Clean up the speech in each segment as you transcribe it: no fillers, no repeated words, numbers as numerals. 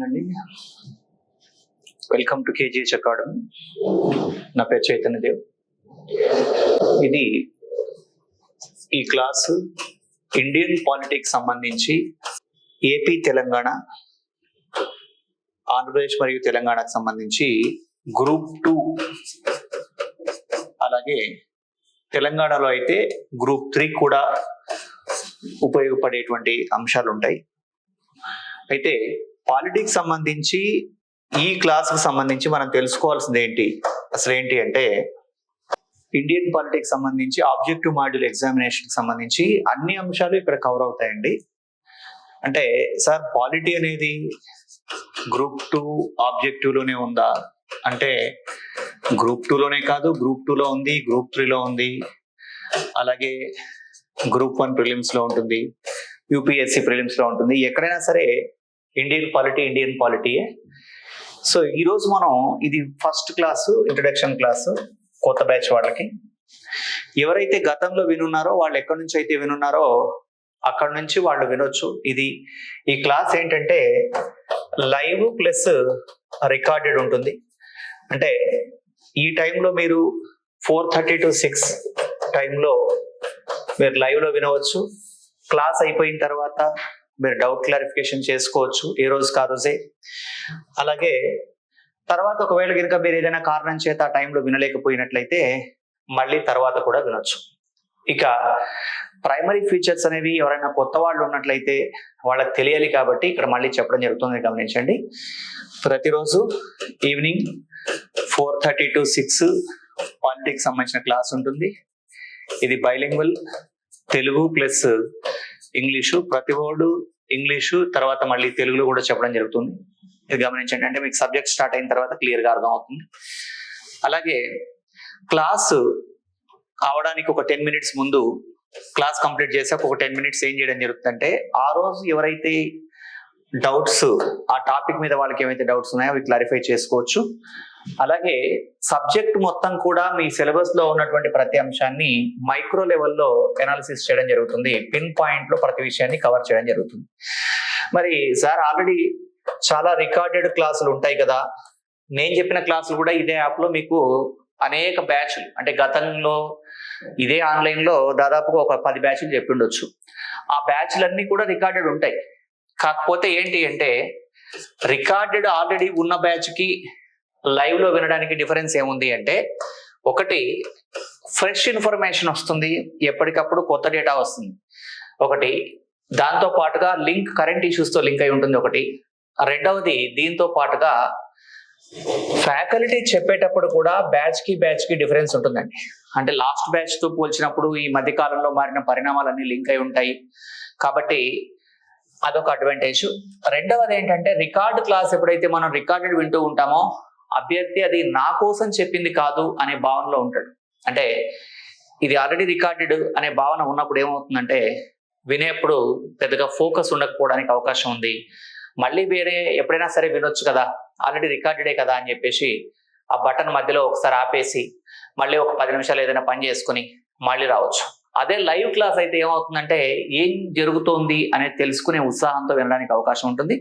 Morning అండి. Welcome to KGH academy. నా పేరు చైతన్యదేవ్. ఇది ఈ క్లాసు ఇండియన్ పాలిటిక్స్ సంబంధించి ఏపీ, తెలంగాణ, ఆంధ్రప్రదేశ్ మరియు తెలంగాణకు సంబంధించి గ్రూప్ 2, అలాగే తెలంగాణలో అయితే గ్రూప్ 3 కూడా ఉపయోగపడేటువంటి అంశాలు ఉంటాయి. అయితే పాలిటిక్స్ సంబంధించి ఈ క్లాస్కి సంబంధించి మనం తెలుసుకోవాల్సింది అసలు ఏంటి అంటే, ఇండియన్ పాలిటిక్స్ సంబంధించి ఆబ్జెక్టివ్ మాడ్యూల్ ఎగ్జామినేషన్ సంబంధించి అన్ని అంశాలు ఇక్కడ కవర్ అవుతాయండి. అంటే సార్ పాలిటీ అనేది గ్రూప్ 2 ఆబ్జెక్టివ్లోనే ఉందా అంటే, గ్రూప్ 2లోనే కాదు, గ్రూప్ 2లో ఉంది, గ్రూప్ 3లో ఉంది, అలాగే గ్రూప్ 1 ప్రిలిమ్స్లో ఉంటుంది, యూపీఎస్సీ ప్రిలిమ్స్లో ఉంటుంది. ఎక్కడైనా సరే ఇండియన్ పాలిటీయే. సో ఈరోజు మనం ఇది ఫస్ట్ క్లాసు, ఇంట్రడక్షన్ క్లాసు కొత్త బ్యాచ్ వాళ్ళకి. ఎవరైతే గతంలో వినున్నారో వాళ్ళు ఎక్కడి నుంచి అయితే వినున్నారో అక్కడ నుంచి వాళ్ళు వినొచ్చు. ఈ క్లాస్ ఏంటంటే లైవ్ ప్లస్ రికార్డెడ్ ఉంటుంది. అంటే ఈ టైంలో మీరు 4:30 to 6 టైంలో మీరు లైవ్లో వినవచ్చు. క్లాస్ అయిపోయిన తర్వాత మీరు డౌట్ క్లారిఫికేషన్ చేసుకోవచ్చు ఏ రోజుకి ఆ రోజే. అలాగే తర్వాత ఒకవేళ కనుక మీరు ఏదైనా కారణం చేత ఆ టైంలో వినలేకపోయినట్లయితే మళ్ళీ తర్వాత కూడా వినొచ్చు. ఇక ప్రైమరీ ఫీచర్స్ అనేవి ఎవరైనా కొత్త వాళ్ళు ఉన్నట్లయితే వాళ్ళకి తెలియాలి కాబట్టి ఇక్కడ మళ్ళీ చెప్పడం జరుగుతుంది, గమనించండి. ప్రతిరోజు ఈవినింగ్ 4:30 to 6 పాలిటిక్స్ సంబంధించిన క్లాస్ ఉంటుంది. ఇది బైలింగ్వల్, తెలుగు ప్లస్ ఇంగ్లీషు. ప్రతి వర్డ్ ఇంగ్లీషు తర్వాత మళ్ళీ తెలుగులో కూడా చెప్పడం జరుగుతుంది. ఇది గమనించండి. అంటే మీకు సబ్జెక్ట్ స్టార్ట్ అయిన తర్వాత క్లియర్గా అర్థం అవుతుంది. అలాగే క్లాస్ అవడానికి ఒక 10 minutes ముందు, క్లాస్ కంప్లీట్ చేసాక ఒక 10 minutes ఏం చేయడం జరుగుతుందంటే, ఆ రోజు ఎవరైతే డౌట్స్ ఆ టాపిక్ మీద వాళ్ళకి ఏమైతే డౌట్స్ ఉన్నాయో అవి క్లారిఫై చేసుకోవచ్చు. అలాగే సబ్జెక్ట్ మొత్తం కూడా మీ సిలబస్ లో ఉన్నటువంటి ప్రతి అంశాన్ని మైక్రో లెవెల్లో ఎనాలిసిస్ చేయడం జరుగుతుంది. పిన్ పాయింట్ లో ప్రతి విషయాన్ని కవర్ చేయడం జరుగుతుంది. మరి సార్ ఆల్రెడీ చాలా రికార్డెడ్ క్లాసులు ఉంటాయి కదా, నేను చెప్పిన క్లాసులు కూడా ఇదే యాప్ లో మీకు అనేక బ్యాచ్లు, అంటే గతంలో ఇదే ఆన్లైన్ లో దాదాపుగా ఒక 10 బ్యాచ్లు చెప్పి ఉండొచ్చు. ఆ బ్యాచ్లన్నీ కూడా రికార్డెడ్ ఉంటాయి. కాకపోతే ఏంటి అంటే, రికార్డెడ్ ఆల్రెడీ ఉన్న బ్యాచ్ కి లైవ్ లో వినడానికి డిఫరెన్స్ ఏముంది అంటే, ఒకటి ఫ్రెష్ ఇన్ఫర్మేషన్ వస్తుంది, ఎప్పటికప్పుడు కొత్త డేటా వస్తుంది ఒకటి. దాంతో పాటుగా లింక్ కరెంట్ ఇష్యూస్ తో లింక్ అయి ఉంటుంది ఒకటి. రెండవది దీంతో పాటుగా ఫ్యాకల్టీ చెప్పేటప్పుడు కూడా బ్యాచ్ కి డిఫరెన్స్ ఉంటుందండి. అంటే లాస్ట్ బ్యాచ్ తో పోల్చినప్పుడు ఈ మధ్య కాలంలో మారిన పరిణామాలన్నీ లింక్ అయి ఉంటాయి కాబట్టి అదొక అడ్వాంటేజ్. రెండవది ఏంటంటే, రికార్డ్ క్లాస్ ఎప్పుడైతే మనం రికార్డెడ్ వింటూ ఉంటామో అభ్యర్థి అది నా కోసం చెప్పింది కాదు అనే భావనలో ఉంటాడు. అంటే ఇది ఆల్రెడీ రికార్డెడ్ అనే భావన ఉన్నప్పుడు ఏమవుతుందంటే, వినేప్పుడు పెద్దగా ఫోకస్ ఉండకపోవడానికి అవకాశం ఉంది. మళ్ళీ వేరే ఎప్పుడైనా సరే వినొచ్చు కదా, ఆల్రెడీ రికార్డెడే కదా అని చెప్పేసి ఆ బటన్ మధ్యలో ఒకసారి ఆపేసి మళ్ళీ ఒక 10 నిమిషాలు ఏదైనా పని చేసుకుని మళ్ళీ రావచ్చు. అదే లైవ్ క్లాస్ అయితే ఏమవుతుందంటే, ఏం జరుగుతోంది అనేది తెలుసుకునే ఉత్సాహంతో వినడానికి అవకాశం ఉంటుంది.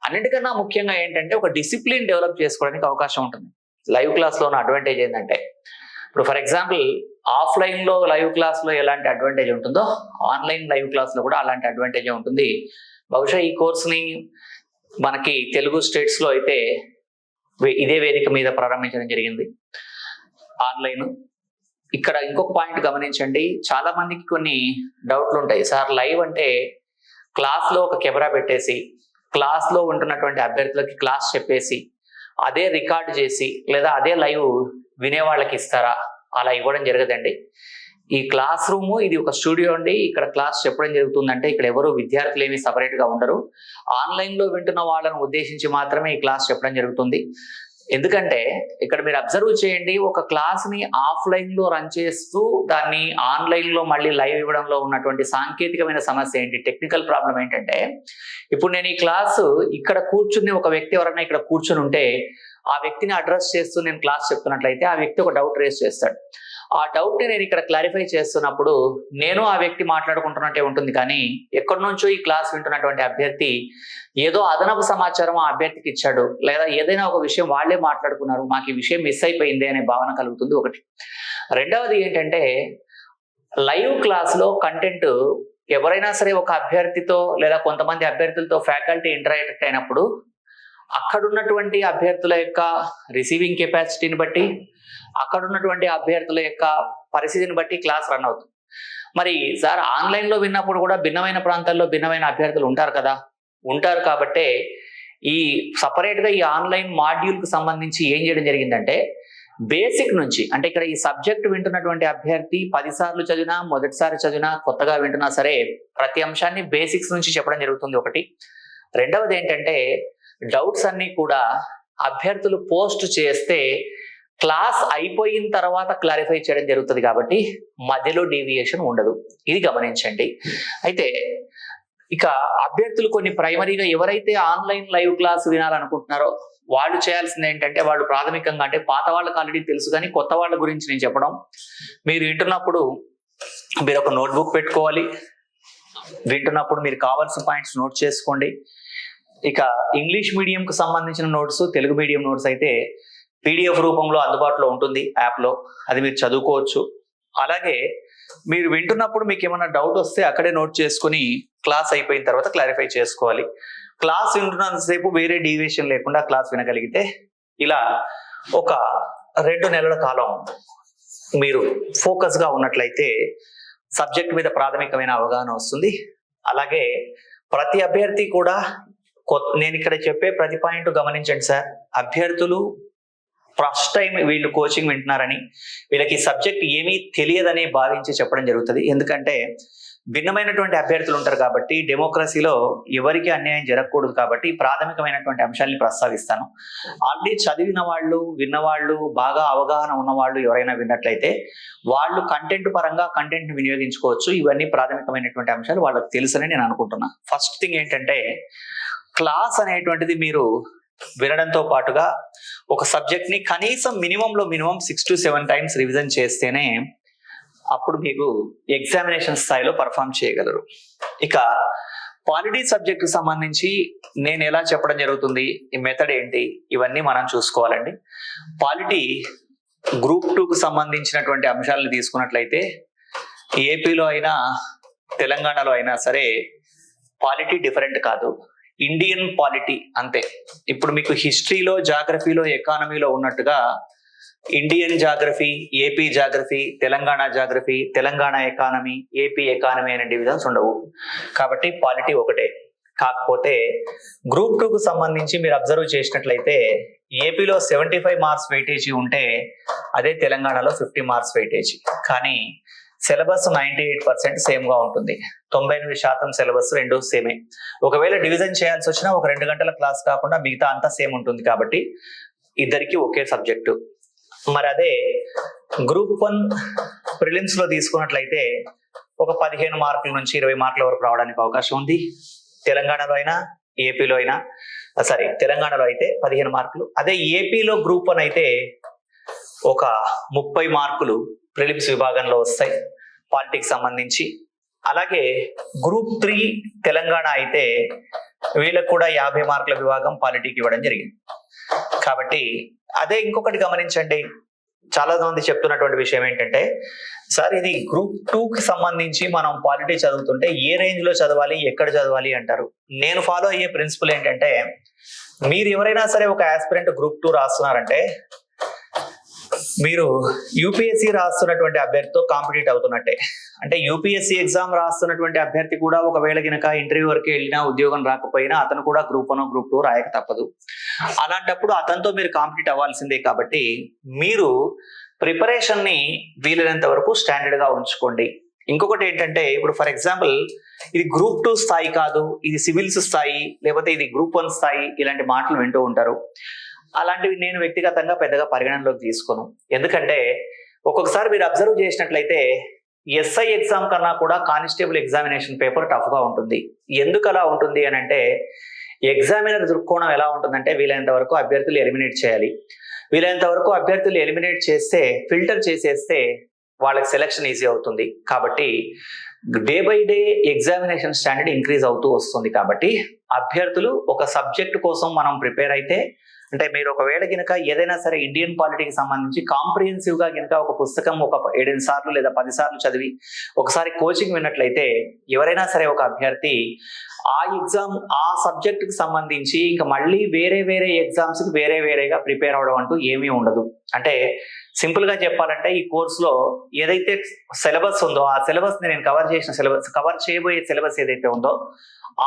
అన్నిటికన్నా ముఖ్యంగా ఏంటంటే, ఒక డిసిప్లిన్ డెవలప్ చేసుకోవడానికి అవకాశం ఉంటుంది. లైవ్ క్లాస్లో ఉన్న అడ్వాంటేజ్ ఏంటంటే, ఇప్పుడు ఫర్ ఎగ్జాంపుల్ ఆఫ్లైన్లో లైవ్ క్లాస్లో ఎలాంటి అడ్వాంటేజ్ ఉంటుందో ఆన్లైన్ లైవ్ క్లాస్లో కూడా అలాంటి అడ్వాంటేజ్ ఉంటుంది. బహుశా ఈ కోర్స్ని మనకి తెలుగు స్టేట్స్లో అయితే ఇదే వేదిక మీద ప్రారంభించడం జరిగింది ఆన్లైన్. ఇక్కడ ఇంకొక పాయింట్ గమనించండి, చాలా మందికి కొన్ని డౌట్లు ఉంటాయి. సార్ లైవ్ అంటే క్లాస్లో ఒక కెమెరా పెట్టేసి క్లాస్లో ఉంటున్నటువంటి అభ్యర్థులకి క్లాస్ చెప్పేసి అదే రికార్డ్ చేసి లేదా అదే లైవ్ వినేవాళ్ళకి ఇస్తారా? అలా ఇవ్వడం జరగదండి. ఈ క్లాస్ రూము ఇది ఒక స్టూడియో అండి. ఇక్కడ క్లాస్ చెప్పడం జరుగుతుందంటే ఇక్కడ ఎవరు విద్యార్థులు ఏమి సపరేట్ గా ఉండరు. ఆన్లైన్ లో వింటున్న వాళ్ళను ఉద్దేశించి మాత్రమే ఈ క్లాస్ చెప్పడం జరుగుతుంది. ఎందుకంటే ఇక్కడ మీరు అబ్జర్వ్ చేయండి, ఒక క్లాస్ ని ఆఫ్లైన్ లో రన్ చేస్తూ దాన్ని ఆన్లైన్ లో మళ్ళీ లైవ్ ఇవ్వడంలో ఉన్నటువంటి సాంకేతికమైన సమస్య ఏంటి, టెక్నికల్ ప్రాబ్లం ఏంటంటే, ఇప్పుడు నేను ఈ క్లాసు ఇక్కడ కూర్చుని ఒక వ్యక్తి ఎవరైనా ఇక్కడ కూర్చుని ఉంటే ఆ వ్యక్తిని అడ్రస్ చేస్తూ నేను క్లాస్ చెప్తున్నట్లయితే ఆ వ్యక్తి ఒక డౌట్ రేస్ చేస్తాడు. ఆ డౌట్ ని నేను ఇక్కడ క్లారిఫై చేస్తున్నప్పుడు నేను ఆ వ్యక్తి మాట్లాడుకుంటున్నట్టే ఉంటుంది, కానీ ఎక్కడి నుంచో ఈ క్లాస్ వింటున్నటువంటి అభ్యర్థి ఏదో అదనపు సమాచారం ఆ అభ్యర్థికి ఇచ్చాడు, లేదా ఏదైనా ఒక విషయం వాళ్ళే మాట్లాడుకున్నారు, మాకు ఈ విషయం మిస్ అయిపోయింది అనే భావన కలుగుతుంది ఒకటి. రెండవది ఏంటంటే, లైవ్ క్లాస్ లో కంటెంట్ ఎవరైనా సరే ఒక అభ్యర్థితో లేదా కొంతమంది అభ్యర్థులతో ఫ్యాకల్టీ ఇంటరాక్ట్ అయినప్పుడు అక్కడ ఉన్నటువంటి అభ్యర్థుల యొక్క రిసీవింగ్ కెపాసిటీని బట్టి, అక్కడ ఉన్నటువంటి అభ్యర్థుల యొక్క పరిస్థితిని బట్టి క్లాస్ రన్ అవుతుంది. మరి సార్ ఆన్లైన్ లో విన్నప్పుడు కూడా భిన్నమైన ప్రాంతాల్లో భిన్నమైన అభ్యర్థులు ఉంటారు కదా, ఉంటారు కాబట్టే ఈ సపరేట్ గా ఈ ఆన్లైన్ మాడ్యూల్ కు సంబంధించి ఏం చేయడం జరిగిందంటే, బేసిక్ నుంచి అంటే ఇక్కడ ఈ సబ్జెక్ట్ వింటున్నటువంటి అభ్యర్థి 10 సార్లు చదివినా, మొదటిసారి చదివినా, కొత్తగా వింటున్నా సరే ప్రతి అంశాన్ని బేసిక్స్ నుంచి చెప్పడం జరుగుతుంది ఒకటి. రెండవది ఏంటంటే, డౌట్స్ అన్ని కూడా అభ్యర్థులు పోస్ట్ చేస్తే క్లాస్ అయిపోయిన తర్వాత క్లారిఫై చేయడం జరుగుతుంది కాబట్టి మధ్యలో డీవియేషన్ ఉండదు, ఇది గమనించండి. అయితే ఇక అభ్యర్థులు కొన్ని ప్రైమరీగా ఎవరైతే ఆన్లైన్ లైవ్ క్లాస్ వినాలనుకుంటున్నారో వాళ్ళు చేయాల్సింది ఏంటంటే, వాళ్ళు ప్రాథమికంగా అంటే పాత వాళ్ళకి ఆల్రెడీ తెలుసు, కానీ కొత్త వాళ్ళ గురించి నేను చెప్పడం, మీరు వింటున్నప్పుడు మీరు ఒక నోట్బుక్ పెట్టుకోవాలి, వింటున్నప్పుడు మీరు కావాల్సిన పాయింట్స్ నోట్ చేసుకోండి. ఇక ఇంగ్లీష్ మీడియంకు సంబంధించిన నోట్స్, తెలుగు మీడియం నోట్స్ అయితే పీడిఎఫ్ రూపంలో అందుబాటులో ఉంటుంది యాప్లో, అది మీరు చదువుకోవచ్చు. అలాగే మీరు వింటున్నప్పుడు మీకు ఏమైనా డౌట్ వస్తే అక్కడే నోట్ చేసుకుని క్లాస్ అయిపోయిన తర్వాత క్లారిఫై చేసుకోవాలి. క్లాస్ వింటున్నంతసేపు వేరే డీవియేషన్ లేకుండా క్లాస్ వినగలిగితే ఇలా ఒక 2 నెలల కాలం మీరు ఫోకస్ గా ఉన్నట్లయితే సబ్జెక్ట్ మీద ప్రాథమికమైన అవగాహన వస్తుంది. అలాగే ప్రతి అభ్యర్థి కూడా నేను ఇక్కడ చెప్పే ప్రతి పాయింట్ గమనించండి సార్. అభ్యర్థులు ఫస్ట్ టైం వీళ్ళు కోచింగ్ వింటున్నారని, వీళ్ళకి సబ్జెక్ట్ ఏమీ తెలియదని భావించి చెప్పడం జరుగుతుంది. ఎందుకంటే భిన్నమైనటువంటి అభ్యర్థులు ఉంటారు కాబట్టి డెమోక్రసీలో ఎవరికి అన్యాయం జరగకూడదు కాబట్టి ప్రాథమికమైనటువంటి అంశాలని ప్రస్తావిస్తాను. ఆల్రెడీ చదివిన వాళ్ళు, విన్నవాళ్ళు, బాగా అవగాహన ఉన్నవాళ్ళు ఎవరైనా విన్నట్లయితే వాళ్ళు కంటెంట్ పరంగా కంటెంట్ వినియోగించుకోవచ్చు. ఇవన్నీ ప్రాథమికమైనటువంటి అంశాలు వాళ్ళకి తెలుసని నేను అనుకుంటున్నా. ఫస్ట్ థింగ్ ఏంటంటే, క్లాస్ అనేటువంటిది మీరు వినడంతో పాటుగా ఒక సబ్జెక్ట్ ని కనీసం మినిమం 6 to 7 టైమ్స్ రివిజన్ చేస్తేనే అప్పుడు మీకు ఎగ్జామినేషన్ స్థాయిలో పర్ఫామ్ చేయగలరు. ఇక పాలిటీ సబ్జెక్ట్ కు సంబంధించి నేను ఎలా చెప్పడం జరుగుతుంది, ఈ మెథడ్ ఏంటి, ఇవన్నీ మనం చూసుకోవాలండి. పాలిటీ గ్రూప్ 2 కు సంబంధించినటువంటి అంశాలను తీసుకున్నట్లయితే ఏపీలో అయినా తెలంగాణలో అయినా సరే పాలిటీ డిఫరెంట్ కాదు, ఇండియన్ పాలిటీ అంతే. ఇప్పుడు మీకు హిస్టరీలో, జాగ్రఫీలో, ఎకానమీలో ఉన్నట్టుగా Indian geography, AP geography, Telangana geography, Telangana economy, AP economy అనే డివిజన్స్ ఉండవు. కాబట్టి పాలిటీ ఒకటే. కాకపోతే గ్రూప్ 2 కు సంబంధించి మీరు అబ్జర్వ్ చేసినట్లయితే ఏపీలో 75 మార్క్స్ వెయిటేజీ ఉంటే అదే తెలంగాణలో 50 మార్క్స్ వెయిటేజీ. కానీ సిలబస్ 98% సేమ్ గా ఉంటుంది. 98% సిలబస్ రెండు సేమే. ఒకవేళ డివిజన్ చేయాల్సి వచ్చినా ఒక 2 గంటల క్లాస్ కాకుండా మిగతా అంతా సేమ్ ఉంటుంది కాబట్టి ఇద్దరికి ఒకే సబ్జెక్టు. మరి అదే గ్రూప్ 1 ప్రిలిమ్స్ లో తీసుకున్నట్లయితే ఒక 15 మార్కుల నుంచి 20 మార్కుల వరకు రావడానికి అవకాశం ఉంది. తెలంగాణలో అయినా ఏపీలో అయినా, తెలంగాణలో అయితే 15 మార్కులు. అదే ఏపీలో గ్రూప్ 1 అయితే ఒక 30 మార్కులు ప్రిలిమ్స్ విభాగంలో వస్తాయి పాలిటిక్స్ సంబంధించి. అలాగే గ్రూప్ 3 తెలంగాణ అయితే వీళ్ళకు కూడా 50 మార్కుల విభాగం పాలిటిక్ ఇవ్వడం జరిగింది. కాబట్టి అదే ఇంకొకటి గమనించండి, చాలా మంది చెప్తున్నటువంటి విషయం ఏంటంటే, సార్ ఇది గ్రూప్ 2 కి సంబంధించి మనం పాలిటీ చదువుతుంటే ఏ రేంజ్ లో చదవాలి, ఎక్కడ చదవాలి అంటారు. నేను ఫాలో అయ్యే ప్రిన్సిపల్ ఏంటంటే, మీరు ఎవరైనా సరే ఒక ఆస్పిరెంట్ గ్రూప్ 2 రాస్తున్నారంటే మీరు యూపీఎస్సీ రాస్తున్నటువంటి అభ్యర్థితో కాంపిటీట్ అవుతున్నట్టే. అంటే యూపీఎస్సీ ఎగ్జామ్ రాస్తున్నటువంటి అభ్యర్థి కూడా ఒకవేళ కనుక ఇంటర్వ్యూ వరకు వెళ్ళినా ఉద్యోగం రాకపోయినా అతను కూడా గ్రూప్ 1 గ్రూప్ 2 రాయక తప్పదు. అలాంటప్పుడు అతనితో మీరు కాంపిటీట్ అవ్వాల్సిందే. కాబట్టి మీరు ప్రిపరేషన్ ని వీలైనంత వరకు స్టాండర్డ్ గా ఉంచుకోండి. ఇంకొకటి ఏంటంటే, ఇప్పుడు ఫర్ ఎగ్జాంపుల్ ఇది గ్రూప్ 2 స్థాయి కాదు, ఇది సివిల్స్ స్థాయి, లేకపోతే ఇది గ్రూప్ 1 స్థాయి, ఇలాంటి మాటలు వింటూ ఉంటారు. అలాంటివి నేను వ్యక్తిగతంగా పెద్దగా పరిగణనలోకి తీసుకోను. ఎందుకంటే ఒక్కొక్కసారి మీరు అబ్జర్వ్ చేసినట్లయితే ఎస్ఐ ఎగ్జామ్ కన్నా కూడా కానిస్టేబుల్ ఎగ్జామినేషన్ పేపర్ టఫ్ గా ఉంటుంది. ఎందుకు అలా ఉంటుంది అని అంటే, ఎగ్జామినర్ దృక్కోణం ఎలా ఉంటుందంటే, వీలైనంత వరకు అభ్యర్థులు ఎలిమినేట్ చేయాలి. వీలైనంత వరకు అభ్యర్థులు ఎలిమినేట్ చేస్తే, ఫిల్టర్ చేసేస్తే వాళ్ళకి సెలెక్షన్ ఈజీ అవుతుంది. కాబట్టి day by day examination standard increase అవుతూ వస్తుంది. కాబట్టి అభ్యర్థులు ఒక సబ్జెక్ట్ కోసం మనం ప్రిపేర్ అయితే, అంటే మీరు ఒకవేళ గినక ఏదైనా సరే ఇండియన్ పాలిటీకి సంబంధించి కాంప్రిహెన్సివ్ గా గినక ఒక పుస్తకం ఒక 7 సార్లు లేదా 10 సార్లు చదివి ఒకసారి కోచింగ్ విన్నట్లయితే ఎవరైనా సరే ఒక అభ్యర్థి ఆ ఎగ్జామ్ ఆ సబ్జెక్ట్ కి సంబంధించి ఇంకా మళ్ళీ వేరే వేరే ఎగ్జామ్స్ కి వేరేగా ప్రిపేర్ అవడం అంటూ ఏమీ ఉండదు. అంటే సింపుల్ గా చెప్పాలంటే ఈ కోర్సులో ఏదైతే సిలబస్ ఉందో ఆ సిలబస్ ని నేను కవర్ చేయబోయే సిలబస్ ఏదైతే ఉందో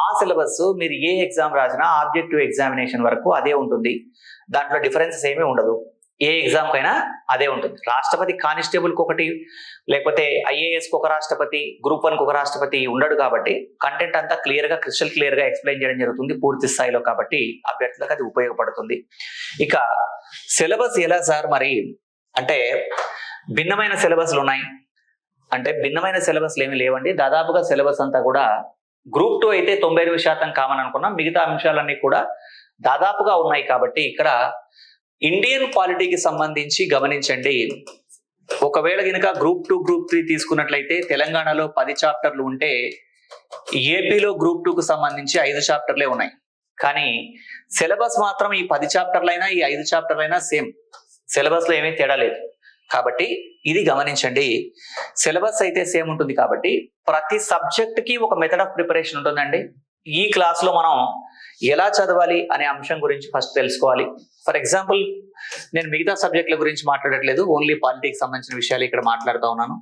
ఆ సిలబస్ మీరు ఏ ఎగ్జామ్ రాసినా ఆబ్జెక్టివ్ ఎగ్జామినేషన్ వరకు అదే ఉంటుంది. దాంట్లో డిఫరెన్సెస్ ఏమీ ఉండదు. ఏ ఎగ్జామ్ కైనా అదే ఉంటుంది. రాష్ట్రపతి కానిస్టేబుల్ కి ఒకటి, లేకపోతే ఐఏఎస్ కి ఒక రాష్ట్రపతి, గ్రూప్ 1 కి ఒక రాష్ట్రపతి ఉండడు. కాబట్టి కంటెంట్ అంతా క్రిస్టల్ క్లియర్ గా ఎక్స్ప్లెయిన్ చేయడం జరుగుతుంది పూర్తి స్థాయిలో. కాబట్టి అభ్యర్థులకు అది ఉపయోగపడుతుంది. ఇక సిలబస్ ఎలా సార్ మరి అంటే భిన్నమైన సిలబస్లు ఉన్నాయి అంటే భిన్నమైన సిలబస్లు ఏమి లేవండి. దాదాపుగా సిలబస్ అంతా కూడా గ్రూప్ 2 అయితే 98% కామన్ అనుకున్నాం. మిగతా అంశాలన్నీ కూడా దాదాపుగా ఉన్నాయి. కాబట్టి ఇక్కడ ఇండియన్ పాలిటీకి సంబంధించి గమనించండి. ఒకవేళ గినక గ్రూప్ 2 గ్రూప్ 3 తీసుకున్నట్లయితే తెలంగాణలో 10 చాప్టర్లు ఉంటే ఏపీలో గ్రూప్ 2 కు సంబంధించి 5 చాప్టర్లే ఉన్నాయి. కానీ సిలబస్ మాత్రం ఈ 10 చాప్టర్లైనా ఈ 5 చాప్టర్లైనా సేమ్. సిలబస్ లో ఏమీ తేడా లేదు. కాబట్టి ఇది గమనించండి. సిలబస్ అయితే సేమ్ ఉంటుంది. కాబట్టి ప్రతి సబ్జెక్ట్ కి ఒక మెథడ్ ఆఫ్ ప్రిపరేషన్ ఉంటుందండి. ఈ క్లాస్ లో మనం ఎలా చదవాలి అనే అంశం గురించి ఫస్ట్ తెలుసుకోవాలి. ఫర్ ఎగ్జాంపుల్ నేను మిగతా సబ్జెక్టుల గురించి మాట్లాడట్లేదు, ఓన్లీ పాలిటీకి సంబంధించిన విషయాలు ఇక్కడ మాట్లాడుతూ ఉన్నాను.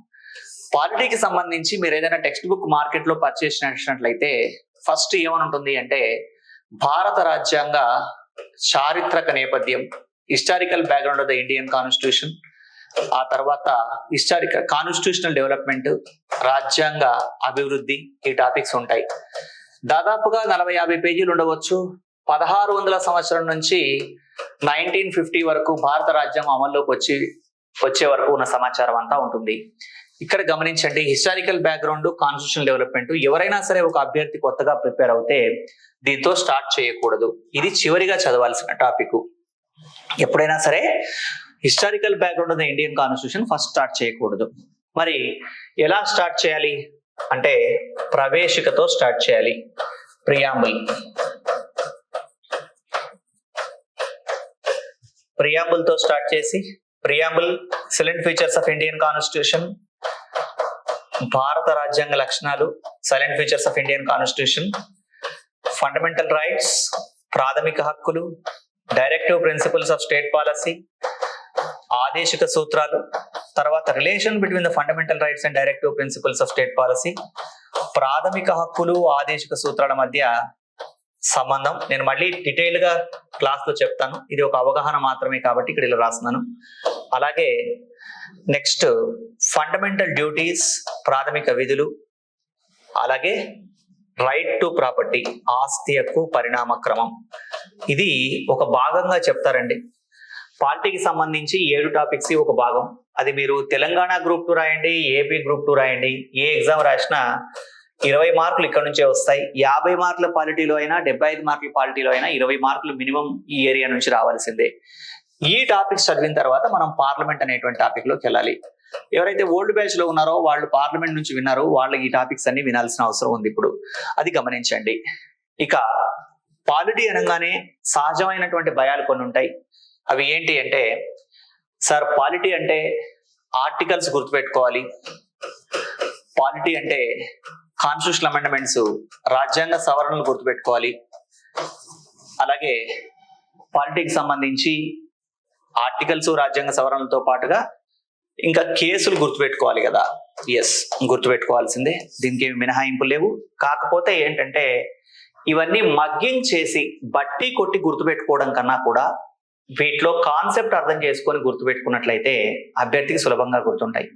పాలిటీకి సంబంధించి మీరు ఏదైనా టెక్స్ట్ బుక్ మార్కెట్ లో పర్చేస్ చేసినట్లయితే ఫస్ట్ ఏమని ఉంటుంది అంటే భారత రాజ్యాంగ చారిత్రక నేపథ్యం, historical background of the Indian constitution, ఆ తర్వాత హిస్టారికల్ కాన్స్టిట్యూషనల్ డెవలప్మెంట్, రాజ్యాంగ అభివృద్ధి, ఈ టాపిక్స్ ఉంటాయి. దాదాపుగా 40-50 పేజీలు ఉండవచ్చు. 1600 సంవత్సరం నుంచి 1950 వరకు భారత రాజ్యాంగం అమల్లోకి వచ్చే వరకు ఉన్న సమాచారం అంతా ఉంటుంది. ఇక్కడ గమనించండి, హిస్టారికల్ బ్యాక్గ్రౌండ్, కాన్స్టిట్యూషనల్ డెవలప్మెంట్ ఎవరైనా సరే ఒక అభ్యర్థి కొత్తగా ప్రిపేర్ అవుతే దీంతో స్టార్ట్ చేయకూడదు. ఇది చివరిగా చదవాల్సిన టాపిక్. ఎప్పుడైనా సరే historical background of the Indian constitution first start చేయకూడదు. మరి ఎలా స్టార్ట్ చేయాలి అంటే ప్రవేశికతో స్టార్ట్ చేయాలి. ప్రియాంబుల్ తో స్టార్ట్ చేసి preamble, salient features of Indian constitution, భారత రాజ్యాంగ లక్షణాలు, salient features of Indian constitution, fundamental rights, ప్రాథమిక హక్కులు, directive principles of state policy, ఆదేశిక సూత్రాలు, తర్వాత relation between the fundamental rights and directive principles of state policy, ప్రాథమిక హక్కులు ఆదేశిక సూత్రాల మధ్య సంబంధం. నేను మళ్ళీ డీటెయిల్ గా క్లాస్ లో చెప్తాను, ఇది ఒక అవగాహన మాత్రమే కాబట్టి ఇక్కడ ఇలా రాస్తున్నాను. అలాగే నెక్స్ట్ ఫండమెంటల్ డ్యూటీస్, ప్రాథమిక విధులు, అలాగే రైట్ టు ప్రాపర్టీ, ఆస్తి హక్కు పరిణామ క్రమం. ఇది ఒక భాగంగా చెప్తారండి. పాలిటీకి సంబంధించి 7 టాపిక్స్ ఒక భాగం. అది మీరు తెలంగాణ గ్రూప్ 2 రాయండి, ఏపీ గ్రూప్ 2 రాయండి, ఏ ఎగ్జామ్ రాసినా 20 మార్కులు ఇక్కడ నుంచే వస్తాయి. 50 మార్కుల పాలిటీలో అయినా 75 మార్కుల పాలిటీలో అయినా 20 మార్కులు మినిమం ఈ ఏరియా నుంచి రావాల్సిందే. ఈ టాపిక్స్ చదివిన తర్వాత మనం పార్లమెంట్ అనేటువంటి టాపిక్ లోకి వెళ్ళాలి. ఎవరైతే ఓల్డ్ బ్యాచ్ లో ఉన్నారో వాళ్ళు పార్లమెంట్ నుంచి విన్నారో వాళ్ళకి ఈ టాపిక్స్ అన్ని వినాల్సిన అవసరం ఉంది ఇప్పుడు. అది గమనించండి. ఇక పాలిటీ అనగానే సహజమైనటువంటి భయాలు కొన్ని ఉంటాయి. అవి ఏంటి అంటే సార్ పాలిటీ అంటే ఆర్టికల్స్ గుర్తుపెట్టుకోవాలి, పాలిటీ అంటే కాన్స్టిట్యూషనల్ అమెండ్మెంట్స్, రాజ్యాంగ సవరణలు గుర్తుపెట్టుకోవాలి, అలాగే పాలిటీకి సంబంధించి ఆర్టికల్స్ రాజ్యాంగ సవరణలతో పాటుగా ఇంకా కేసులు గుర్తుపెట్టుకోవాలి కదా. ఎస్, గుర్తుపెట్టుకోవాల్సిందే, దీనికి ఏమి మినహాయింపులు లేవు. కాకపోతే ఏంటంటే ఇవన్నీ మగ్గింగ్ చేసి బట్టి కొట్టి గుర్తుపెట్టుకోవడం కన్నా కూడా వీటిలో కాన్సెప్ట్ అర్థం చేసుకొని గుర్తుపెట్టుకున్నట్లయితే అభ్యర్థికి సులభంగా గుర్తుంటాయి.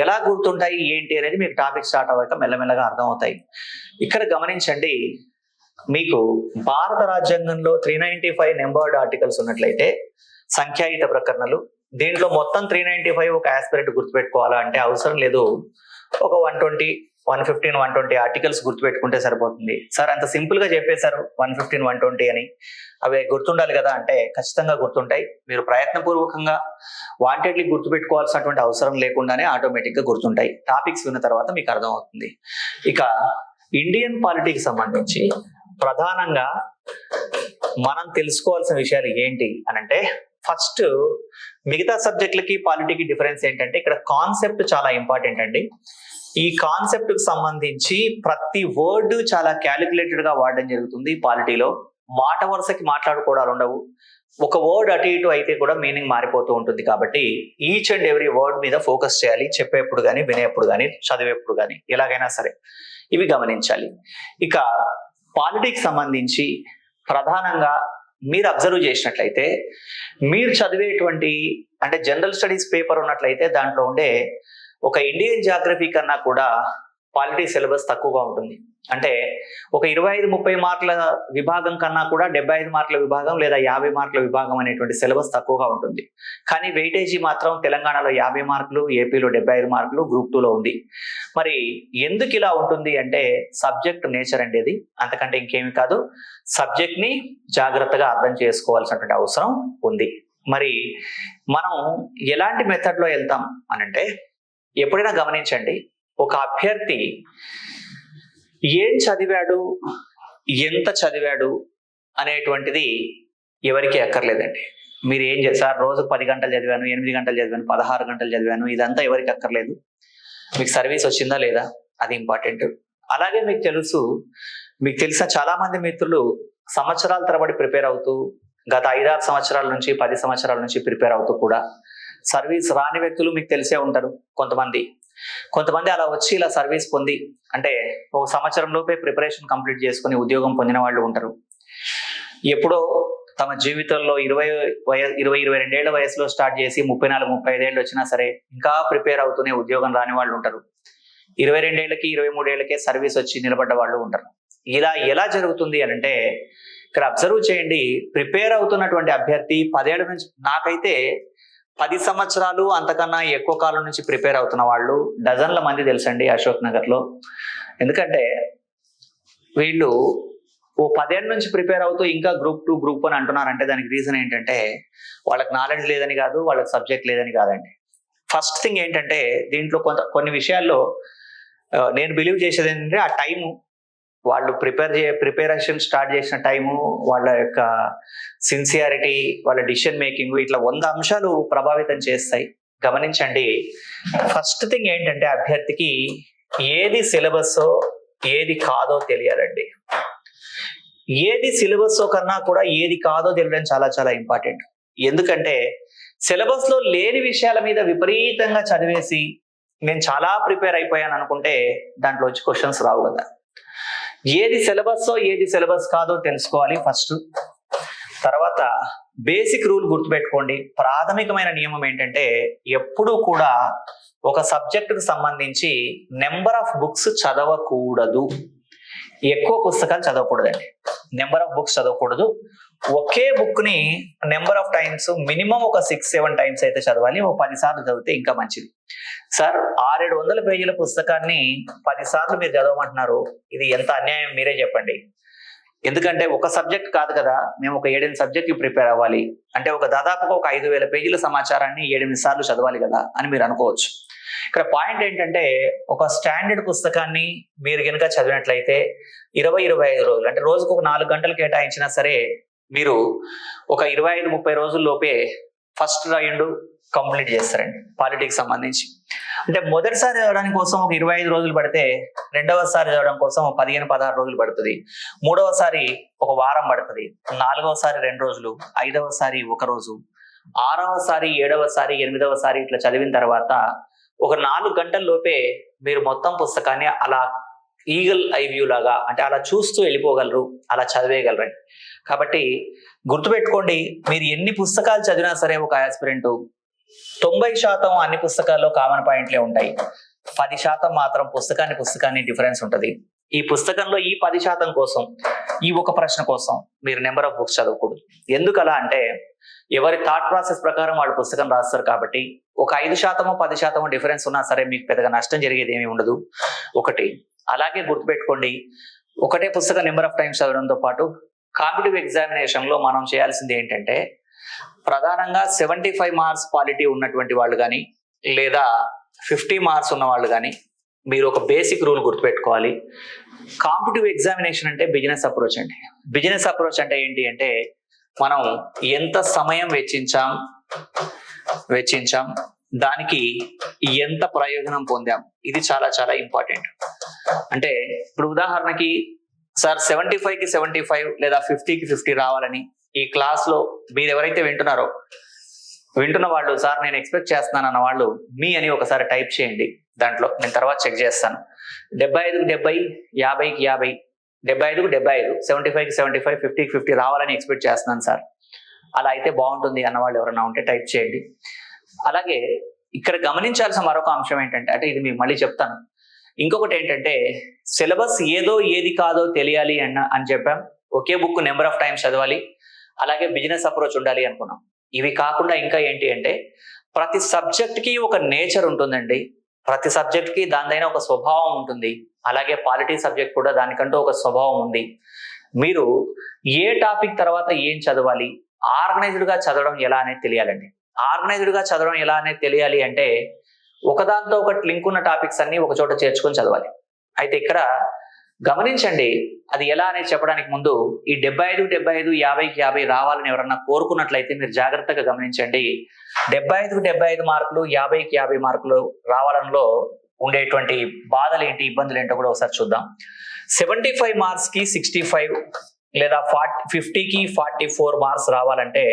ఎలా గుర్తుంటాయి ఏంటి అనేది మీకు టాపిక్ స్టార్ట్ అవ్వక మెల్లమెల్లగా అర్థం అవుతాయి. ఇక్కడ గమనించండి, మీకు భారత రాజ్యాంగంలో 395 నెంబర్డ్ ఆర్టికల్స్ ఉన్నట్లయితే సంఖ్యాయుత ప్రకరణలు, దీంట్లో మొత్తం 395 ఒక ఆస్పిరెంట్ గుర్తుపెట్టుకోవాలా అంటే అవసరం లేదు. ఒక 120 115, 120 ఆర్టికల్స్ గుర్తుపెట్టుకుంటే సరిపోతుంది. సార్ అంత సింపుల్ గా చెప్పేశారు 115, 120 అని, అవి గుర్తుండాలి కదా అంటే ఖచ్చితంగా గుర్తుంటాయి. మీరు ప్రయత్నపూర్వకంగా వాంటెడ్లీ గుర్తుపెట్టుకోవాల్సినటువంటి అవసరం లేకుండానే ఆటోమేటిక్ గా గుర్తుంటాయి. టాపిక్స్ విన్న తర్వాత మీకు అర్థమవుతుంది. ఇక ఇండియన్ పాలిటిక్స్ సంబంధించి ప్రధానంగా మనం తెలుసుకోవాల్సిన విషయాలు ఏంటి అనంటే, ఫస్ట్ మిగతా సబ్జెక్టులకి పాలిటీకి డిఫరెన్స్ ఏంటంటే ఇక్కడ కాన్సెప్ట్ చాలా ఇంపార్టెంట్ అండి. ఈ కాన్సెప్ట్ కు సంబంధించి ప్రతి వర్డ్ చాలా క్యాలిక్యులేటెడ్ గా వాడడం జరుగుతుంది. పాలిటీలో మాట వరుసకి మాట్లాడుకోవడాలు ఉండవు. ఒక వర్డ్ అటు ఇటు అయితే కూడా మీనింగ్ మారిపోతూ ఉంటుంది. కాబట్టి ఈచ్ అండ్ ఎవ్రీ వర్డ్ మీద ఫోకస్ చేయాలి, చెప్పేప్పుడు కానీ, వినేప్పుడు కానీ, చదివేప్పుడు కానీ, ఎలాగైనా సరే ఇవి గమనించాలి. ఇక పాలిటిక్స్ సంబంధించి ప్రధానంగా మీరు అబ్జర్వ్ చేసినట్లయితే, మీరు చదివేటువంటి అంటే జనరల్ స్టడీస్ పేపర్ ఉన్నట్లయితే దాంట్లో ఉండే ఒక ఇండియన్ జాగ్రఫీ కన్నా కూడా పాలిటీ సిలబస్ తక్కువగా ఉంటుంది. అంటే ఒక 25-30 మార్కుల విభాగం కన్నా కూడా 75 మార్కుల విభాగం లేదా 50 మార్కుల విభాగం అనేటువంటి సిలబస్ తక్కువగా ఉంటుంది. కానీ వెయిటేజీ మాత్రం తెలంగాణలో 50 మార్కులు, ఏపీలో 75 మార్కులు, గ్రూప్ 2లో ఉంది. మరి ఎందుకు ఇలా ఉంటుంది అంటే సబ్జెక్ట్ నేచర్ అనేది, అంతకంటే ఇంకేమి కాదు. సబ్జెక్ట్ ని జాగ్రత్తగా అర్థం చేసుకోవాల్సినటువంటి అవసరం ఉంది. మరి మనం ఎలాంటి మెథడ్ లో వెళ్తాం అనంటే, ఎప్పుడైనా గమనించండి, ఒక అభ్యర్థి ఏం చదివాడు, ఎంత చదివాడు అనేటువంటిది ఎవరికి అక్కర్లేదండి. మీరు ఏం చేస్తారు, రోజు 10 గంటలు చదివాను, 8 గంటలు చదివాను, 16 గంటలు చదివాను, ఇదంతా ఎవరికి అక్కర్లేదు. మీకు సర్వీస్ వచ్చిందా లేదా అది ఇంపార్టెంట్. అలాగే మీకు తెలిసిన చాలా మంది మిత్రులు సంవత్సరాల తరబడి ప్రిపేర్ అవుతూ, గత 5-6 సంవత్సరాల నుంచి 10 సంవత్సరాల నుంచి ప్రిపేర్ అవుతూ కూడా సర్వీస్ రాని వ్యక్తులు మీకు తెలిసే ఉంటారు. కొంతమంది అలా వచ్చి ఇలా సర్వీస్ పొంది, అంటే ఒక సంవత్సరం లోపే ప్రిపరేషన్ కంప్లీట్ చేసుకుని ఉద్యోగం పొందిన వాళ్ళు ఉంటారు. ఎప్పుడో తమ జీవితంలో 20-22 ఏళ్ల వయసులో స్టార్ట్ చేసి 34-35 ఏళ్ళు వచ్చినా సరే ఇంకా ప్రిపేర్ అవుతూనే ఉద్యోగం రాని వాళ్ళు ఉంటారు. 22 ఏళ్ళకి 23 ఏళ్ళకే సర్వీస్ వచ్చి నిలబడ్డ వాళ్ళు ఉంటారు. ఇలా ఎలా జరుగుతుంది అనంటే, ఇక్కడ అబ్జర్వ్ చేయండి, ప్రిపేర్ అవుతున్నటువంటి అభ్యర్థి 10 ఏళ్ల నుంచి, నాకైతే 10 సంవత్సరాలు అంతకన్నా ఎక్కువ కాలం నుంచి ప్రిపేర్ అవుతున్న వాళ్ళు డజన్ల మంది తెలుసండి అశోక్ నగర్ లో. ఎందుకంటే వీళ్ళు ఓ 10 ఏళ్ళ నుంచి ప్రిపేర్ అవుతూ ఇంకా గ్రూప్ 2, గ్రూప్ 1 అంటున్నారంటే దానికి రీజన్ ఏంటంటే వాళ్ళకి నాలెడ్జ్ లేదని కాదు, వాళ్ళకి సబ్జెక్ట్ లేదని కాదండి. ఫస్ట్ థింగ్ ఏంటంటే దీంట్లో కొన్ని విషయాల్లో నేను బిలీవ్ చేసేది ఏంటంటే ఆ టైము, వాళ్ళు ప్రిపరేషన్ స్టార్ట్ చేసిన టైము, వాళ్ళ యొక్క సిన్సియారిటీ, వాళ్ళ డిసిషన్ మేకింగ్, ఇట్లా 100 అంశాలు ప్రభావితం చేస్తాయి. గమనించండి, ఫస్ట్ థింగ్ ఏంటంటే అభ్యర్థికి ఏది సిలబస్సో ఏది కాదో తెలియాలండి. ఏది సిలబస్సో కన్నా కూడా ఏది కాదో తెలియడం చాలా చాలా ఇంపార్టెంట్. ఎందుకంటే సిలబస్ లో లేని విషయాల మీద విపరీతంగా చదివేసి నేను చాలా ప్రిపేర్ అయిపోయాను అనుకుంటే దాంట్లో వచ్చి క్వశ్చన్స్ రావు కదా. ఏది సిలబస్సో ఏది సిలబస్ కాదో తెలుసుకోవాలి ఫస్ట్. తర్వాత బేసిక్ రూల్ గుర్తుపెట్టుకోండి. ప్రాథమికమైన నియమం ఏంటంటే ఎప్పుడూ కూడా ఒక సబ్జెక్టుకు సంబంధించి నెంబర్ ఆఫ్ బుక్స్ చదవకూడదు, ఎక్కువ పుస్తకాలు చదవకూడదండి. నెంబర్ ఆఫ్ బుక్స్ చదవకూడదు. ఒకే బుక్ ని నెంబర్ ఆఫ్ టైమ్స్, మినిమం ఒక 6-7 టైమ్స్ అయితే చదవాలి. ఒక 10 సార్లు చదివితే ఇంకా మంచిది. సార్ 600-700 పేజీల పుస్తకాన్ని 10 సార్లు మీరు చదవమంటున్నారు, ఇది ఎంత అన్యాయం మీరే చెప్పండి. ఎందుకంటే ఒక సబ్జెక్ట్ కాదు కదా, మేము ఒక 7-8 సబ్జెక్ట్ ప్రిపేర్ అవ్వాలి అంటే దాదాపుగా ఒక 5000 పేజీల సమాచారాన్ని 7-8 సార్లు చదవాలి కదా అని మీరు అనుకోవచ్చు. ఇక్కడ పాయింట్ ఏంటంటే ఒక స్టాండర్డ్ పుస్తకాన్ని మీరు కనుక చదివినట్లయితే 20-25 రోజులు, అంటే రోజుకు ఒక 4 గంటలు కేటాయించినా సరే మీరు ఒక 25-30 రోజుల్లోపే ఫస్ట్ రౌండ్ కంప్లీట్ చేస్తారండి పాలిటిక్స్ సంబంధించి. అంటే మొదటిసారి చదవడానికి కోసం ఒక 25 రోజులు పడితే, రెండవసారి చదవడం కోసం 15-16 రోజులు పడుతుంది, మూడవసారి ఒక వారం పడుతుంది, నాలుగవసారి 2 రోజులు, ఐదవసారి 1 రోజు, 6వసారి 7వసారి 8వసారి ఇట్లా చదివిన తర్వాత ఒక 4 గంటల లోపే మీరు మొత్తం పుస్తకాన్ని అలా ఈగల్ ఐ వ్యూ లాగా, అంటే అలా చూస్తూ వెళ్ళిపోగలరు, అలా చదివేయగలరు. కాబట్టి గుర్తుపెట్టుకోండి, మీరు ఎన్ని పుస్తకాలు చదివినా సరే ఒక ఆస్పిరెంట్ 90% అన్ని పుస్తకాల్లో కామన్ పాయింట్లే ఉంటాయి. 10% మాత్రం పుస్తకాన్ని డిఫరెన్స్ ఉంటుంది. ఈ పుస్తకంలో ఈ 10% కోసం, ఈ ఒక ప్రశ్న కోసం మీరు నెంబర్ ఆఫ్ బుక్స్ చదవకూడదు. ఎందుకు అలా అంటే ఎవరి థాట్ ప్రాసెస్ ప్రకారం వాళ్ళు పుస్తకం రాస్తారు కాబట్టి ఒక 5% 10% డిఫరెన్స్ ఉన్నా సరే మీకు పెద్దగా నష్టం జరిగేది ఏమీ ఉండదు. ఒకటి అలాగే గుర్తుపెట్టుకోండి, ఒకటే పుస్తకం నెంబర్ ఆఫ్ టైమ్స్ చదవడంతో పాటు కాంపిటిటివ్ ఎగ్జామినేషన్ లో మనం చేయాల్సింది ఏంటంటే ప్రధానంగా 75 మార్క్స్ క్వాలిటీ ఉన్నటువంటి వాళ్ళు కానీ లేదా 50 మార్క్స్ ఉన్న వాళ్ళు కానీ మీరు ఒక బేసిక్ రూల్ గుర్తుపెట్టుకోవాలి. కాంపిటిటివ్ ఎగ్జామినేషన్ అంటే బిజినెస్ అప్రోచ్ అండి. బిజినెస్ అప్రోచ్ అంటే ఏంటి అంటే మనం ఎంత సమయం వెచ్చించాం దానికి ఎంత ప్రయోజనం పొందాం, ఇది చాలా చాలా ఇంపార్టెంట్. అంటే ఇప్పుడు ఉదాహరణకి సార్ 75కి 75 లేదా 50కి 50 రావాలని ఈ క్లాస్ లో మీరు ఎవరైతే వింటున్న వాళ్ళు సార్ నేను ఎక్స్పెక్ట్ చేస్తున్నాను అన్న వాళ్ళు మీ అని ఒకసారి టైప్ చేయండి. దాంట్లో నేను తర్వాత చెక్ చేస్తాను. 75కి 70, 50కి 50, 75కి 75, 75కి 75, 50కి 50 రావాలని ఎక్స్పెక్ట్ చేస్తున్నాను సార్, అలా అయితే బాగుంటుంది అన్న వాళ్ళు ఎవరైనా ఉంటే టైప్ చేయండి. అలాగే ఇక్కడ గమనించాల్సిన మరొక అంశం ఏంటంటే, అంటే ఇది మీకు మళ్ళీ చెప్తాను, ఇంకొకటి ఏంటంటే సిలబస్ ఏదో ఏది కాదో తెలియాలి అని చెప్పాం. ఒకే బుక్ నెంబర్ ఆఫ్ టైమ్స్ చదవాలి, అలాగే బిజినెస్ అప్రోచ్ ఉండాలి అనుకున్నాం. ఇవి కాకుండా ఇంకా ఏంటి అంటే ప్రతి సబ్జెక్ట్ కి ఒక నేచర్ ఉంటుందండి, ప్రతి సబ్జెక్ట్ కి దానిదైన ఒక స్వభావం ఉంటుంది. అలాగే పాలిటీ సబ్జెక్ట్ కూడా దానికంటూ ఒక స్వభావం ఉంది. మీరు ఏ టాపిక్ తర్వాత ఏం చదవాలి, ఆర్గనైజ్డ్ గా చదవడం ఎలా అనేది తెలియాలండి. ఆర్గనైజ్డ్ గా చదవడం ఎలా అనేది తెలియాలి అంటే ఒకదాంతో ఒకటి లింక్ ఉన్న టాపిక్స్ అన్ని ఒక చోట చేర్చుకొని చదవాలి. అయితే ఇక్కడ గమనించండి, అది ఎలా అనేది చెప్పడానికి ముందు ఈ 75కి 75, 50కి 50 రావాలని ఎవరన్నా కోరుకున్నట్లయితే మీరు జాగ్రత్తగా గమనించండి. 75కి 75 మార్కులు, 50కి 50 మార్కులు రావడంలో ఉండేటువంటి బాధలు ఏంటి, ఇబ్బందులు ఏంటో కూడా ఒకసారి చూద్దాం. 75 మార్క్స్ కి 65 లేదా 50కి 44 మార్క్స్ రావాలంటే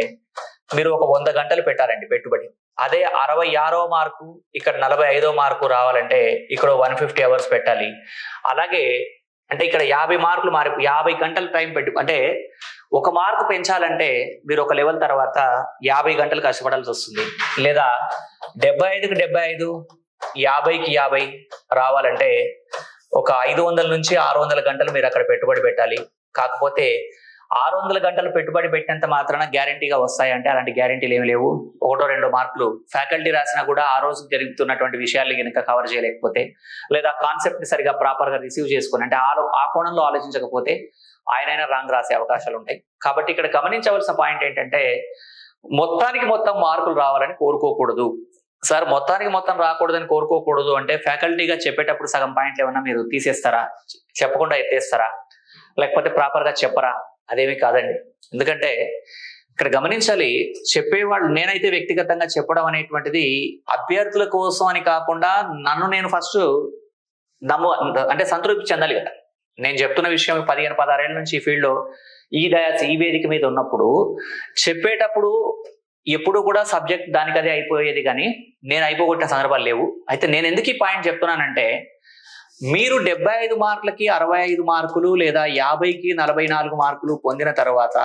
మీరు ఒక 100 గంటలు పెట్టాలండి పెట్టుబడి. అదే 66వ మార్కు ఇక్కడ 45వ మార్కు రావాలంటే ఇక్కడ 150 అవర్స్ పెట్టాలి. అలాగే అంటే ఇక్కడ 50 మార్కులు 50 గంటలు టైం పెట్టి, అంటే ఒక మార్కు పెంచాలంటే మీరు ఒక లెవెల్ తర్వాత 50 గంటలు కష్టపడాల్సి వస్తుంది. లేదా 75కి 75, 50కి 50 రావాలంటే ఒక 500 నుంచి 600 గంటలు మీరు అక్కడ పెట్టుబడి పెట్టాలి. కాకపోతే 600 గంటలు పెట్టుబడి పెట్టినంత మాత్రాన గ్యారంటీగా వస్తాయంటే అలాంటి గ్యారంటీలు ఏమి లేవు. 1-2 మార్కులు ఫ్యాకల్టీ రాసినా కూడా ఆ రోజు జరుగుతున్నటువంటి విషయాలు కనుక కవర్ చేయలేకపోతే, లేదా కాన్సెప్ట్ ని సరిగా ప్రాపర్ గా రిసీవ్ చేసుకుని అంటే ఆ కోణంలో ఆలోచించకపోతే ఆయనైనా రాంగ్ రాసే అవకాశాలు ఉంటాయి. కాబట్టి ఇక్కడ గమనించవలసిన పాయింట్ ఏంటంటే మొత్తానికి మొత్తం మార్కులు రావాలని కోరుకోకూడదు. సార్ మొత్తానికి మొత్తం రాకూడదని కోరుకోకూడదు అంటే ఫ్యాకల్టీగా చెప్పేటప్పుడు సగం పాయింట్లు ఏమన్నా మీరు తీసేస్తారా, చెప్పకుండా ఎత్తేస్తారా, లేకపోతే ప్రాపర్ గా చెప్పరా? అదేమీ కాదండి. ఎందుకంటే ఇక్కడ గమనించాలి, చెప్పేవాళ్ళు నేనైతే వ్యక్తిగతంగా చెప్పడం అనేటువంటిది అభ్యర్థుల కోసం అని కాకుండా నన్ను నేను ఫస్ట్ అంటే సంతృప్తి చెందాలి కదా. నేను చెప్తున్న విషయం 15-16 ఏళ్ళ నుంచి ఈ ఫీల్డ్ లో ఈ వేదిక మీద ఉన్నప్పుడు చెప్పేటప్పుడు ఎప్పుడు కూడా సబ్జెక్ట్ దానికదే అయిపోయేది, కానీ నేను అయిపోగొట్టిన సందర్భాలు లేవు. అయితే నేను ఎందుకు ఈ పాయింట్ చెప్తున్నానంటే మీరు 75 మార్కులకి 65 మార్కులు లేదా 50కి 44 మార్కులు పొందిన తర్వాత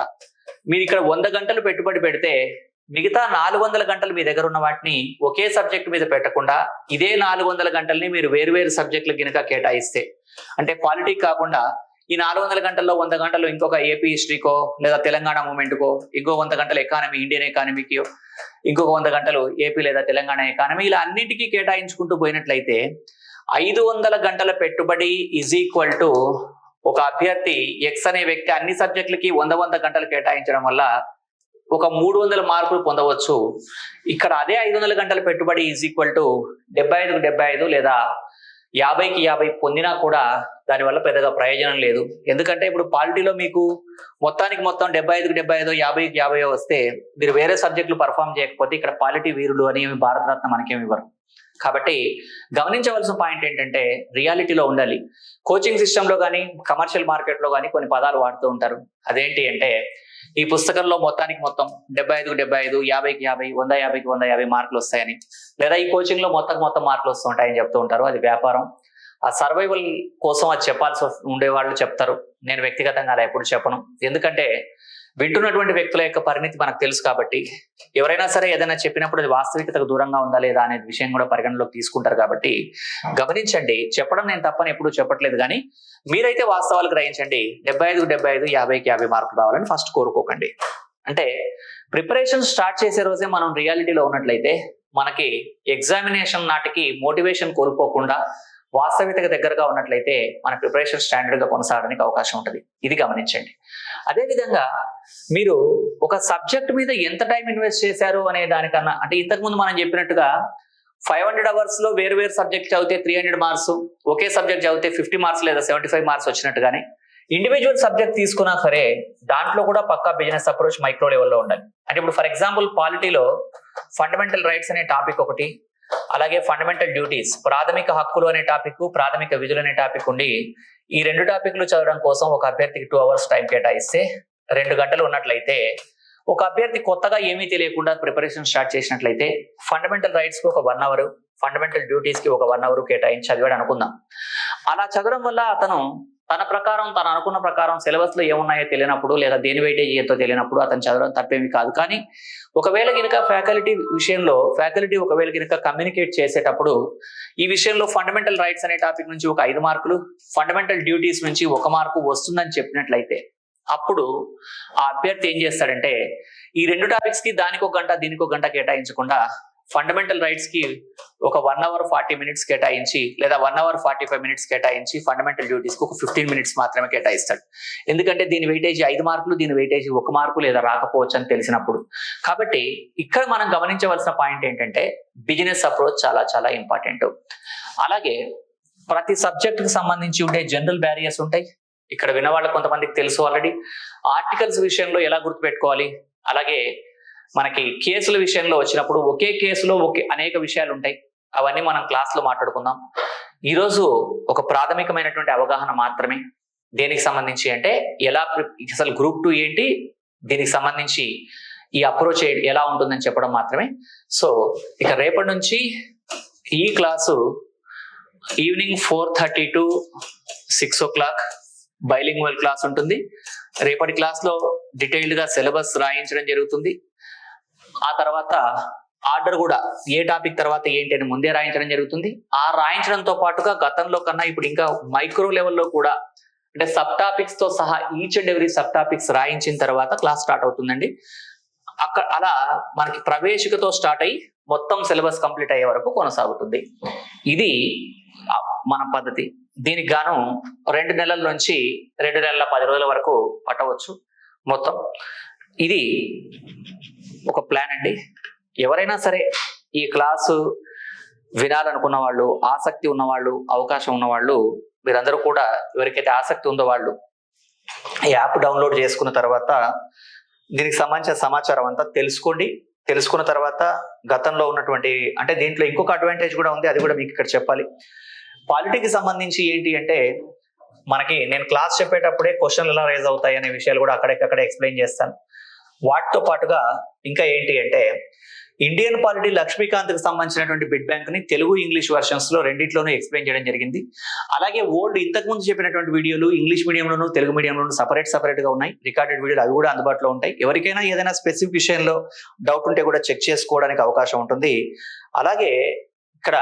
మీరు ఇక్కడ 100 గంటలు పెట్టుబడి పెడితే మిగతా 400 గంటలు మీ దగ్గర ఉన్న వాటిని ఒకే సబ్జెక్ట్ మీద పెట్టకుండా ఇదే 400 గంటల్ని మీరు వేరు సబ్జెక్టులకు గినక కేటాయిస్తే, అంటే పాలిటీ కాకుండా ఈ 400 గంటల్లో 100 గంటలు ఇంకొక ఏపీ హిస్టరీకో లేదా తెలంగాణ మూమెంట్కో, ఇంకో 100 గంటలు ఎకానమీ, ఇండియన్ ఎకానమీకి, ఇంకొక 100 గంటలు ఏపీ లేదా తెలంగాణ ఎకానమీ, ఇలా అన్నింటికీ కేటాయించుకుంటూ పోయినట్లయితే 500 గంటల పెట్టుబడి ఈజ్ ఈక్వల్ టు ఒక అభ్యర్థి ఎక్స్ అనే వ్యక్తి అన్ని సబ్జెక్టులకి 100 గంటలు కేటాయించడం వల్ల ఒక 300 మార్కులు పొందవచ్చు. ఇక్కడ అదే 500 గంటల పెట్టుబడి ఈజ్ ఈక్వల్ టు 75కి 75 లేదా 50కి 50 పొందినా కూడా దానివల్ల పెద్దగా ప్రయోజనం లేదు. ఎందుకంటే ఇప్పుడు పాలిటీలో మీకు మొత్తానికి మొత్తం 75కి 75, 50కి 50 వస్తే మీరు వేరే సబ్జెక్టులు పర్ఫామ్ చేయకపోతే ఇక్కడ పాలిటీ వీరులు అని భారతరత్న మనకేమి ఇవ్వరు. కాబట్టి గమనించవలసిన పాయింట్ ఏంటంటే రియాలిటీలో ఉండాలి. కోచింగ్ సిస్టంలో కానీ కమర్షియల్ మార్కెట్లో కానీ కొన్ని పదాలు వాడుతూ ఉంటారు. అదేంటి అంటే ఈ పుస్తకంలో మొత్తానికి మొత్తం 75కి 75, 50కి 50, 150కి 150 మార్కులు వస్తాయని, లేదా ఈ కోచింగ్ లో మొత్తం మార్కులు వస్తూ ఉంటాయని చెప్తూ ఉంటారు. అది వ్యాపారం. ఆ సర్వైవల్ కోసం అది చెప్పాల్సి ఉండేవాళ్ళు చెప్తారు. నేను వ్యక్తిగతంగా అలా ఎప్పుడు చెప్పను. ఎందుకంటే వింటున్నటువంటి వ్యక్తుల యొక్క పరిణితి మనకు తెలుసు కాబట్టి ఎవరైనా సరే ఏదైనా చెప్పినప్పుడు అది వాస్తవికతకు దూరంగా ఉందా లేదా అనే విషయం కూడా పరిగణలోకి తీసుకుంటారు కాబట్టి గమనించండి. చెప్పడం నేను తప్పని ఎప్పుడూ చెప్పట్లేదు, కానీ మీరైతే వాస్తవాలు గ్రహించండి. 75 50 50 మార్కులు రావాలని ఫస్ట్ కోరుకోకండి. అంటే ప్రిపరేషన్ స్టార్ట్ చేసే రోజే మనం రియాలిటీలో ఉన్నట్లయితే మనకి ఎగ్జామినేషన్ నాటికి మోటివేషన్ కోల్పోకుండా వాస్తవికతకు దగ్గరగా ఉన్నట్లయితే మన ప్రిపరేషన్ స్టాండర్డ్ గా కొనసాగడానికి అవకాశం ఉంటుంది. ఇది గమనించండి. అదేవిధంగా మీరు ఒక సబ్జెక్ట్ మీద ఎంత టైం ఇన్వెస్ట్ చేశారు అనే దానికన్నా, అంటే ఇంతకుముందు మనం చెప్పినట్టుగా 500 అవర్స్ లో వేరు వేరు సబ్జెక్ట్ చదివితే 300 మార్క్స్, ఒకే సబ్జెక్ట్ చదివితే 50 మార్క్స్ లేదా 75 మార్క్స్ వచ్చినట్టుగానే ఇండివిజువల్ సబ్జెక్ట్ తీసుకున్నా సరే దాంట్లో కూడా పక్కా బిజినెస్ అప్రోచ్ మైక్రో లెవెల్లో ఉండాలి. అంటే ఇప్పుడు ఫర్ ఎగ్జాంపుల్ పాలిటీలో ఫండమెంటల్ రైట్స్ అనే టాపిక్ ఒకటి, అలాగే ఫండమెంటల్ డ్యూటీస్ ప్రాథమిక హక్కులు అనే టాపిక్, ప్రాథమిక విధులు అనే టాపిక్ ఉండి ఈ 2 టాపిక్లు చదవడం కోసం ఒక అభ్యర్థికి 2 అవర్స్ టైం కేటాయిస్తే 2 గంటలు ఉన్నట్లయితే, ఒక అభ్యర్థి కొత్తగా ఏమీ తెలియకుండా ప్రిపరేషన్ స్టార్ట్ చేసినట్లయితే ఫండమెంటల్ రైట్స్ కి ఒక 1 అవర్, ఫండమెంటల్ డ్యూటీస్ కి ఒక 1 అవర్ కేటాయించి చదివాడు అనుకుందాం. అలా చదవడం వల్ల అతను తన ప్రకారం, తను అనుకున్న ప్రకారం సిలబస్ లో ఏమున్నాయో తెలియనప్పుడు లేదా దేని వెయిటేజ్ ఎంతో తెలియనప్పుడు అతను చదవడం తప్పేమి కాదు. కానీ ఒకవేళ కనుక ఫ్యాకల్టీ ఒకవేళ కనుక కమ్యూనికేట్ చేసేటప్పుడు ఈ విషయంలో ఫండమెంటల్ రైట్స్ అనే టాపిక్ నుంచి ఒక 5 మార్కులు, ఫండమెంటల్ డ్యూటీస్ నుంచి 1 మార్కు వస్తుందని చెప్పినట్లయితే అప్పుడు ఆ అభ్యర్థి ఏం చేస్తాడంటే ఈ 2 టాపిక్స్ కి దానికి 1 గంట దీనికి 1 గంట కేటాయించకుండా ఫండమెంటల్ రైట్స్ కి ఒక 1 అవర్ 40 మినిట్స్ కేటాయించి లేదా 1 అవర్ 45 మినిట్స్ కేటాయించి ఫండమెంటల్ డ్యూటీస్ కి ఒక 15 మినిట్స్ మాత్రమే కేటాయిస్తాడు. ఎందుకంటే దీని వెయిటేజ్ 5 మార్కులు, దీని వెయిటేజ్ 1 మార్కు లేదా రాకపోవచ్చు అని తెలిసినప్పుడు. కాబట్టి ఇక్కడ మనం గమనించవలసిన పాయింట్ ఏంటంటే బిజినెస్ అప్రోచ్ చాలా చాలా ఇంపార్టెంట్. అలాగే ప్రతి సబ్జెక్ట్ కి సంబంధించి ఉండే జనరల్ బ్యారియర్స్ ఉంటాయి. ఇక్కడ వినవాళ్ళ కొంతమందికి తెలుసు ఆల్రెడీ. ఆర్టికల్స్ విషయంలో ఎలా గుర్తుపెట్టుకోవాలి, అలాగే మనకి కేసుల విషయంలో వచ్చినప్పుడు ఒకే కేసులో అనేక విషయాలు ఉంటాయి. అవన్నీ మనం క్లాస్ లో మాట్లాడుకుందాం. ఈరోజు ఒక ప్రాథమికమైనటువంటి అవగాహన మాత్రమే. దేనికి సంబంధించి అంటే అసలు గ్రూప్ 2 ఏంటి, దీనికి సంబంధించి ఈ అప్రోచ్ ఎలా ఉంటుందని చెప్పడం మాత్రమే. సో ఇక రేపటి నుంచి ఈ class evening 4:30 to 6 o'clock bilingual class ఉంటుంది. రేపటి క్లాస్ లో డీటెయిల్డ్ గా సిలబస్ రాయించడం జరుగుతుంది. ఆ తర్వాత ఆర్డర్ కూడా ఏ టాపిక్ తర్వాత ఏంటి అని ముందే రాయించడం జరుగుతుంది. ఆ రాయించడంతో పాటుగా గతంలో కన్నా ఇప్పుడు ఇంకా మైక్రో లెవెల్లో కూడా, అంటే సబ్ టాపిక్స్ తో సహా each and every sub topics రాయించిన తర్వాత క్లాస్ స్టార్ట్ అవుతుందండి. అలా మనకి ప్రవేశికతో స్టార్ట్ అయ్యి మొత్తం సిలబస్ కంప్లీట్ అయ్యే వరకు కొనసాగుతుంది. ఇది మన పద్ధతి. దీనికి గాను 2 నెలల నుంచి 2 నెలల 10 రోజుల వరకు పట్టవచ్చు మొత్తం. ఇది ఒక ప్లాన్ అండి. ఎవరైనా సరే ఈ క్లాసు వినాలనుకున్న వాళ్ళు, ఆసక్తి ఉన్నవాళ్ళు, అవకాశం ఉన్నవాళ్ళు మీరందరూ కూడా ఎవరికైతే ఆసక్తి ఉందో వాళ్ళు ఈ యాప్ డౌన్లోడ్ చేసుకున్న తర్వాత దీనికి సంబంధించిన సమాచారం అంతా తెలుసుకోండి. తెలుసుకున్న తర్వాత గతంలో ఉన్నటువంటి, అంటే దీంట్లో ఇంకొక అడ్వాంటేజ్ కూడా ఉంది, అది కూడా మీకు ఇక్కడ చెప్పాలి. పాలిటీకి సంబంధించి ఏంటి అంటే మనకి నేను క్లాస్ చెప్పేటప్పుడే క్వశ్చన్లు ఎలా రైజ్ అవుతాయి అనే విషయాలు కూడా అక్కడెక్కడ ఎక్స్ప్లెయిన్ చేస్తాను. వాటితో పాటుగా ఇంకా ఏంటి అంటే ఇండియన్ పాలిటీ లక్ష్మీకాంత్కి సంబంధించినటువంటి బిడ్ బ్యాంక్ ని తెలుగు ఇంగ్లీష్ వర్షన్స్ లో రెండిట్లోనూ ఎక్స్ప్లెయిన్ చేయడం జరిగింది. అలాగే ఇంతకుముందు చెప్పినటువంటి వీడియోలు ఇంగ్లీష్ మీడియంలోను తెలుగు మీడియంలోను సపరేట్ గా ఉన్నాయి. రికార్డెడ్ వీడియోలు అవి కూడా అందుబాటులో ఉంటాయి. ఎవరికైనా ఏదైనా స్పెసిఫిక్ విషయంలో డౌట్ ఉంటే కూడా చెక్ చేసుకోవడానికి అవకాశం ఉంటుంది. అలాగే ఇక్కడ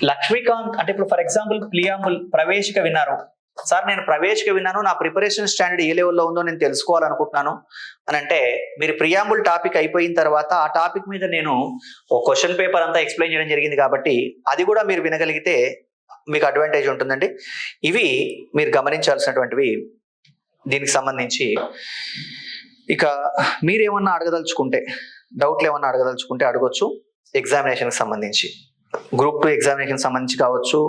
లక్ష్మీకాంత్ అంటే ఇప్పుడు ఫర్ ఎగ్జాంపుల్ ప్రియాంబుల్ ప్రవేశిక విన్నారు సార్, నేను ప్రవేశిక విన్నాను, నా ప్రిపరేషన్ స్టాండర్డ్ ఏ లెవెల్లో ఉందో నేను తెలుసుకోవాలనుకుంటున్నాను అని అంటే మీరు ప్రియాంబుల్ టాపిక్ అయిపోయిన తర్వాత ఆ టాపిక్ మీద నేను ఒక క్వశ్చన్ పేపర్ అంతా ఎక్స్ప్లెయిన్ చేయడం జరిగింది కాబట్టి అది కూడా మీరు వినగలిగితే మీకు అడ్వాంటేజ్ ఉంటుందండి. ఇవి మీరు గమనించాల్సినటువంటివి దీనికి సంబంధించి. ఇక మీరేమన్నా అడగదలుచుకుంటే, డౌట్లు ఏమన్నా అడగదలుచుకుంటే అడగొచ్చు. ఎగ్జామినేషన్కి సంబంధించి, గ్రూప్ 2 ఎగ్జామినేషన్ సంబంధించి కావచ్చు,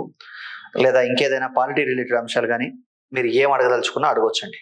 లేదా ఇంకేదైనా పాలిటీ రిలేటెడ్ అంశాలు కానీ మీరు ఏం అడగదలుచుకున్నా అడగొచ్చండి.